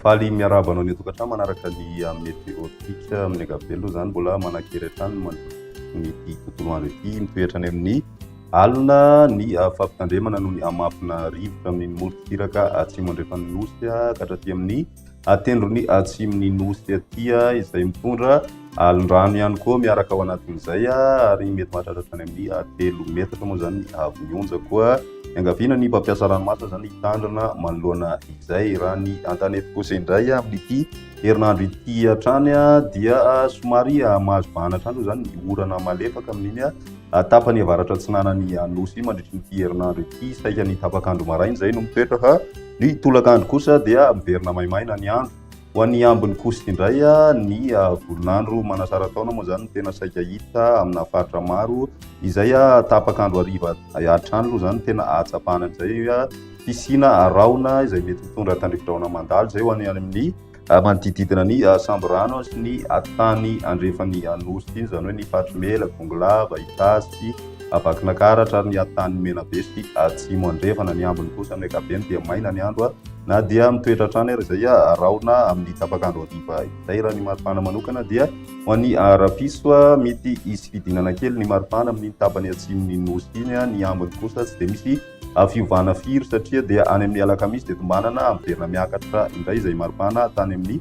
faly miaraba anao ny tokantrano manaraka ny meteotika amin'ny ankapobeny aloha zany mbola manankely hatrany nyity tontolo andro ity mitoetra any amin'ny alina ny fampitandremana noho ny amafina rivotra amin'ny morotsiraka atsimo andrefan'ny nosy ka hatraty amin'ny tendrony atsimon'ny nosy atya izay mitondra alin-drano ihany koa miaraka ao anatin'izay ary mety mahatratratra any amin'ny 3 metatra moa zany ny avonionja koa angaviana ny mpampiasa ranomasina zany hitandrina manoloana izay raha ny antanety kosa indray amin'ity herinandro ity hatrany dia somary mahazo bahana hatrany zany ny orana malefaka amin'iny tapany avaratra atsinanany nosy mandritry nyity herinandro ity saika ny tapakandro maraina zay no mitoetra fa ny tolakandro kosa dia miverina maimaina ny andro ho an'ny ambiny kosa indray ny volonandro manasara taona moa zany tena saika hita amina faritra maro izay tapakandro ariva hatrany aloha zany tena atsapahana izay fisina raona izay mety mitondra tandrivitraona mandalo zay ho any amin'ny manodididina ny samborano sy ny tany andrefan'ny nosy iny zany hoe ny fatrimela bonglava itasy avakinankaratra ary ny tany menabe sy atsimo andrefana ny ambiny kosa amin'ny ankapobeny dia maina ny andro na dia mitoetra hatrany ary izay raona amin'ny tapakandro ariva izay raha ny maripana manokana dia ho an'ny rapiso mety isy fidinana kely ny maripana amin'ny tapany atsimony nosy iny ny ambiny kosa tsy dia misy fiovana firy satria dia any amin'ny alakamisy dia tombanana miverina miakatra indray izay maripana tany amin'ny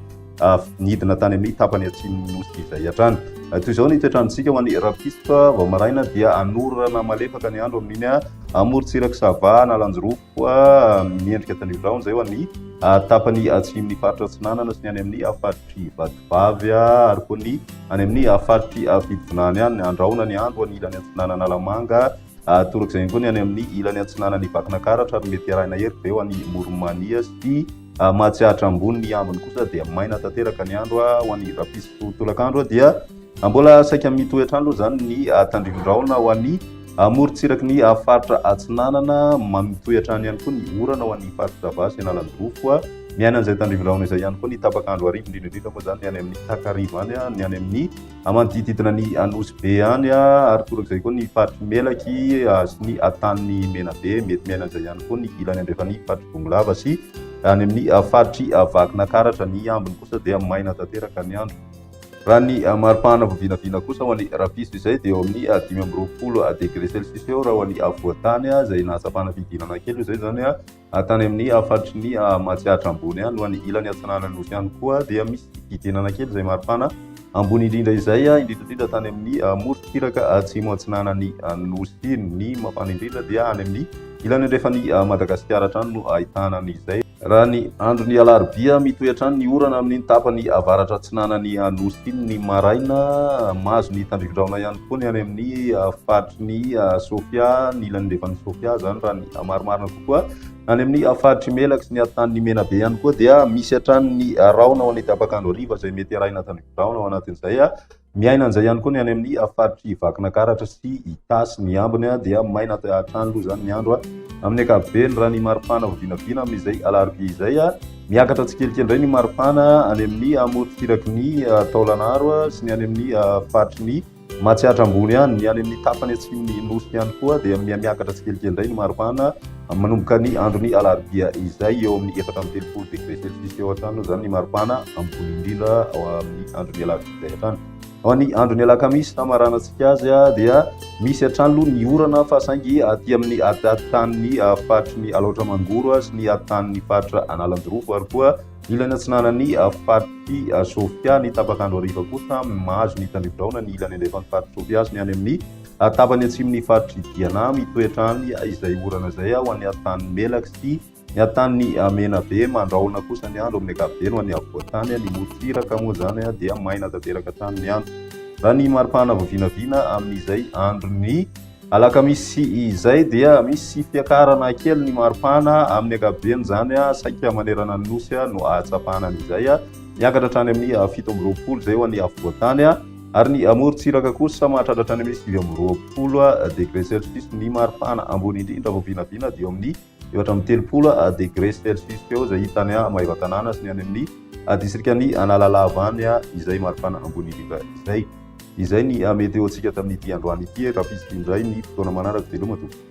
nidina tany amin'ny tapany atsimony nosy izay hatrany toy izao ny toetrandrontsika ho an'ny rapiso vao maraina dia anorana malefaka ny andro amin'iny morotsiraka sava nalanjorofo miendrika tanivrao zay ho an'ny tapany atsimony faritra atsinanana sy ny any amin'ny faritry vatovavy ary koa ny any amin'ny faritry fidivonany any andraona ny andro any ilany atsinanana alamanga toraka izay koa ny any amin'ny ilany atsinanana ny vakinankaratra ary mety arahina hery be ho an'ny moromania sy mahatsiaritra ambony ny ambiny kosa dia maina tanteraka ny andro ho an'ny rapiso tolakandro dia mbola saika mitoetra aloha zany ny tandrivindraona ho an'ny morotsiraky ny faritra atsinanana mitoetra any ihany koa ny orana ho an'ny faritra vasy analandrofo miaina an'izay tandrivindraona izay ihany koa ny tapakandro arivo indrindraindrindra moa zany ny any amin'ny takarivo any ny any amin'ny manodididina ny nosy be any ary toraka izay koa ny faritry melaky sy ny tany menabe mety miaina an'izay ihany koa ny ilany andrefan'ny faritry bonglava sy any amin'ny faritry vakinankaratra ny ambiny kosa dia maina tanteraka ny andro raha ny maripahana vovinavina kosa ho an'ny rapiso izay dia eo amin'ny 5 degré celsius eo raha ho an'ny avoatany izay nahatsapahana fidinana kely izay zany tany amin'ny faritry ny mahatsiaritra ambony no an'ny ilany atsinanana nosy ihany koa dia misy fidinana kely izay maripahana ambony indrindra izay indrindraindrindra tany amin'ny morotsiraka atsimo atsinanany nosy ny mafana indrindra dia any amin'ny ilany andrefan'ny Madagasikara hatrany no ahitana an'izay raha ny andro ny alarobia mitoetra ny orana amin'ny tapany avaratra atsinanany nosy iny ny maraina mahazo ny tandrivindraona ihany koa ny any amin'ny faritry ny Sofia ny ilany andrefan'ny Sofia zany raha ny marimarina kokoa any amin'ny faritry melaky sy ny tany menabe ihany koa dia misy hatrany ny raona ho an'ny tapakandro ariva izay mety arahina tandrivindraona ao anatin'izay miaina an'izay ihany koa ny any amin'ny faritry vakinankaratra sy itasy ny ambiny dia maina hatrany aloha zany ny andro amin'ny ankapobeny raha ny maripana vovinavina amin'izay alarobia izay miakatra tsikelikely indray ny maripana any amin'ny morotsiraky ny taolanaro sy ny any amin'ny faritry ny mahatsiaritra ambony any ny any amin'ny tapany atsimony nosy ihany koa dia miakatra tsikelikely indray ny maripana manomboka ny andro ny alarobia izay eo amin'ny 4 degré celsius eo hatrany zany ny maripana ambony indrindra ao amin'ny andro ny alarobia izay hatrany ao ny andro ny alakamisy tamaranantsika azy dia misy hatrany aloha ny orana fa saingy aty amin'ny tany faritry ny alaotra mangoro sy ny tany faritra analandrofo ary koa ilany atsinanany faritry Sofia ny tapakandro ariva kosa mahazo ny tandrivindraona ny ilany andrefan'ny faritry Sofia sy ny any amin'ny tapany atsimon'ny faritry Diana mitoetra any izay orana izay ho an'ny tany melaky sy ny tany menabe mandraona kosa ny andro amin'ny ankapobeny ho an'ny avoatany ny morotsiraka moa zany dia maina tanteraka hatrany ny andro raha ny maripahana vovinavina amin'izay andro ny alakamisy izay dia misy fiakarana kely ny maripahana amin'ny ankapobeny zany saika manerana ny nosy no ahatsapahana an'izay miakatra hatrany amin'ny 7 zay ho an'ny avoatany ary ny morotsiraka kosa mahatratratra any amin'ny 9 degré celsius ny maripahana ambony indrindra vovinavina dia eo amin'ny 7 degré celsius eo izay hitany Maivatanana sy ny any amin'ny distrikany Analalava any izay maripahana ambony indrindra izay ny meteotsika tamin'ity androany ity raha fisy indray ny fotoana manaraka veloma tompoko